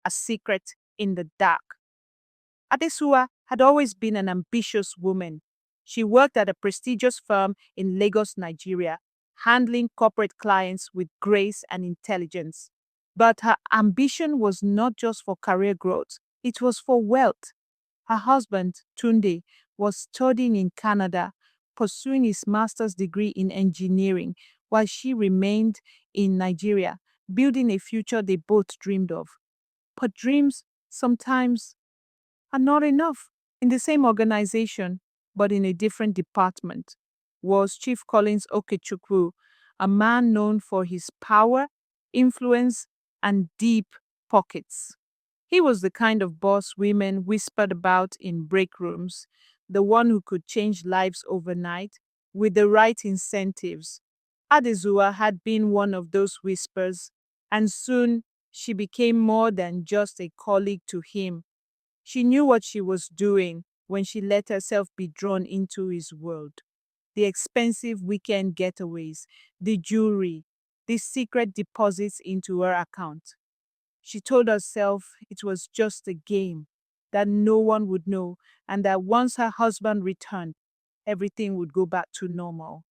a secret in the dark. Adesua had always been an ambitious woman. She worked at a prestigious firm in Lagos, Nigeria, handling corporate clients with grace and intelligence. But her ambition was not just for career growth, it was for wealth. Her husband, Tunde, was studying in Canada, pursuing his master's degree in engineering, while she remained in Nigeria, building a future they both dreamed of. But dreams sometimes are not enough. In the same organization, but in a different department, was Chief Collins Okechukwu, a man known for his power, influence, and deep pockets. He was the kind of boss women whispered about in break rooms, the one who could change lives overnight with the right incentives. Adezua had been one of those whispers, and soon she became more than just a colleague to him. She knew what she was doing when she let herself be drawn into his world. The expensive weekend getaways, the jewelry, the secret deposits into her account. She told herself it was just a game, that no one would know, and that once her husband returned, everything would go back to normal.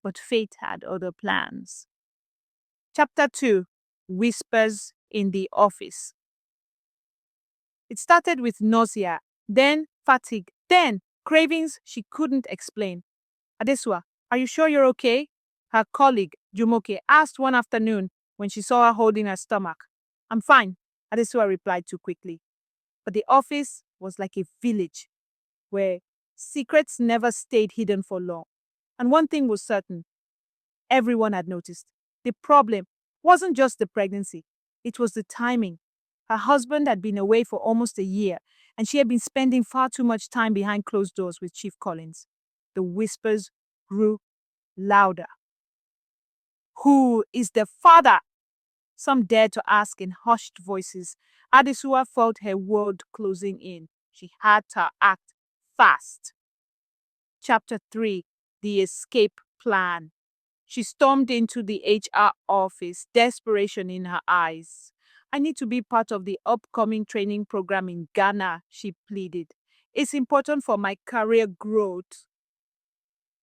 But fate had other plans. Chapter 2: Whispers in the Office. It started with nausea, then fatigue, then cravings she couldn't explain. Adesua, are you sure you're okay? Her colleague, Jumoke, asked one afternoon when she saw her holding her stomach. I'm fine, Adesua replied too quickly. But the office was like a village where secrets never stayed hidden for long. And one thing was certain, everyone had noticed. The problem wasn't just the pregnancy, it was the timing. Her husband had been away for almost a year, and she had been spending far too much time behind closed doors with Chief Collins. The whispers grew louder. Who is the father? Some dared to ask in hushed voices. Adesua felt her world closing in. She had to act fast. Chapter 3: The Escape Plan. She stormed into the HR office, desperation in her eyes. I need to be part of the upcoming training program in Ghana, she pleaded. It's important for my career growth.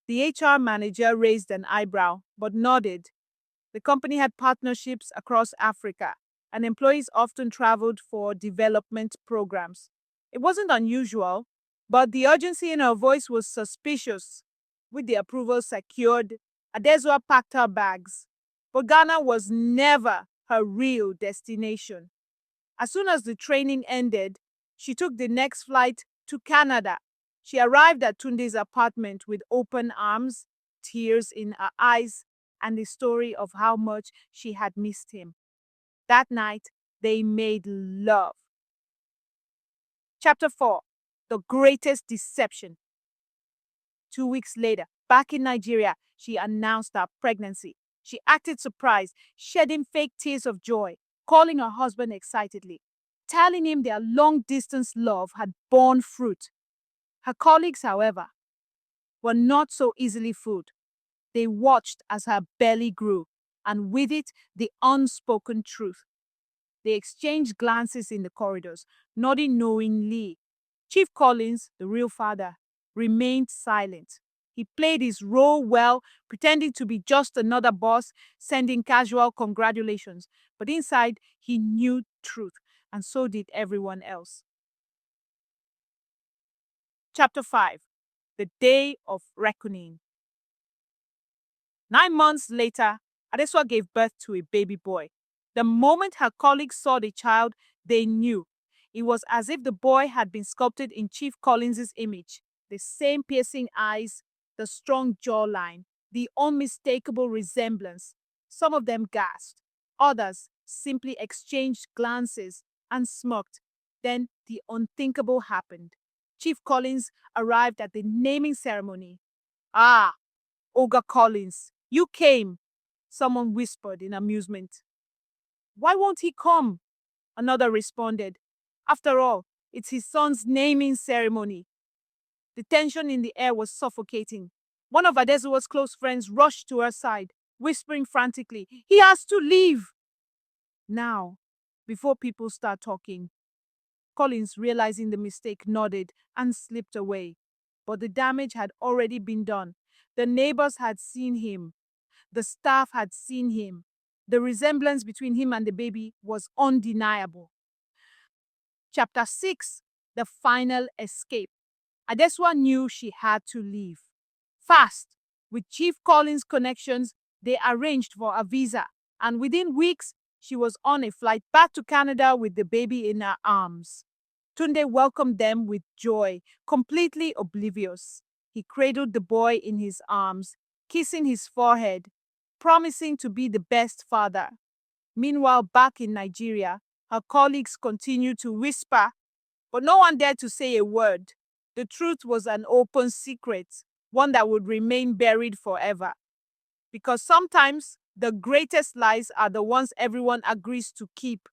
The HR manager raised an eyebrow, but nodded. The company had partnerships across Africa, and employees often traveled for development programs. It wasn't unusual, but the urgency in her voice was suspicious. With the approval secured, Adesua packed her bags. But Ghana was never her real destination. As soon as the training ended, she took the next flight to Canada. She arrived at Tunde's apartment with open arms, tears in her eyes, and the story of how much she had missed him. That night, they made love. Chapter 4: The Greatest Deception. 2 weeks later, back in Nigeria, she announced her pregnancy. She acted surprised, shedding fake tears of joy, calling her husband excitedly, telling him their long-distance love had borne fruit. Her colleagues, however, were not so easily fooled. They watched as her belly grew, and with it, the unspoken truth. They exchanged glances in the corridors, nodding knowingly. Chief Collins, the real father, remained silent. He played his role well, pretending to be just another boss, sending casual congratulations. But inside, he knew truth, and so did everyone else. Chapter 5: The Day of Reckoning. 9 months later, Adesua gave birth to a baby boy. The moment her colleagues saw the child, they knew. It was as if the boy had been sculpted in Chief Collins's image. The same piercing eyes, the strong jawline, the unmistakable resemblance. Some of them gasped. Others simply exchanged glances and smirked. Then the unthinkable happened. Chief Collins arrived at the naming ceremony. Ah, Olga Collins, you came, someone whispered in amusement. Why won't he come? Another responded. After all, it's his son's naming ceremony. The tension in the air was suffocating. One of Adezua's close friends rushed to her side, whispering frantically, he has to leave. Now, Before people start talking, Collins, realizing the mistake, nodded and slipped away. But the damage had already been done. The neighbors had seen him. The staff had seen him. The resemblance between him and the baby was undeniable. Chapter 6: The Final Escape. Adeswa knew she had to leave. Fast. With Chief Collins' connections, they arranged for a visa, and within weeks, she was on a flight back to Canada with the baby in her arms. Tunde welcomed them with joy, completely oblivious. He cradled the boy in his arms, kissing his forehead, promising to be the best father. Meanwhile, back in Nigeria, her colleagues continued to whisper, but no one dared to say a word. The truth was an open secret, one that would remain buried forever. Because sometimes the greatest lies are the ones everyone agrees to keep.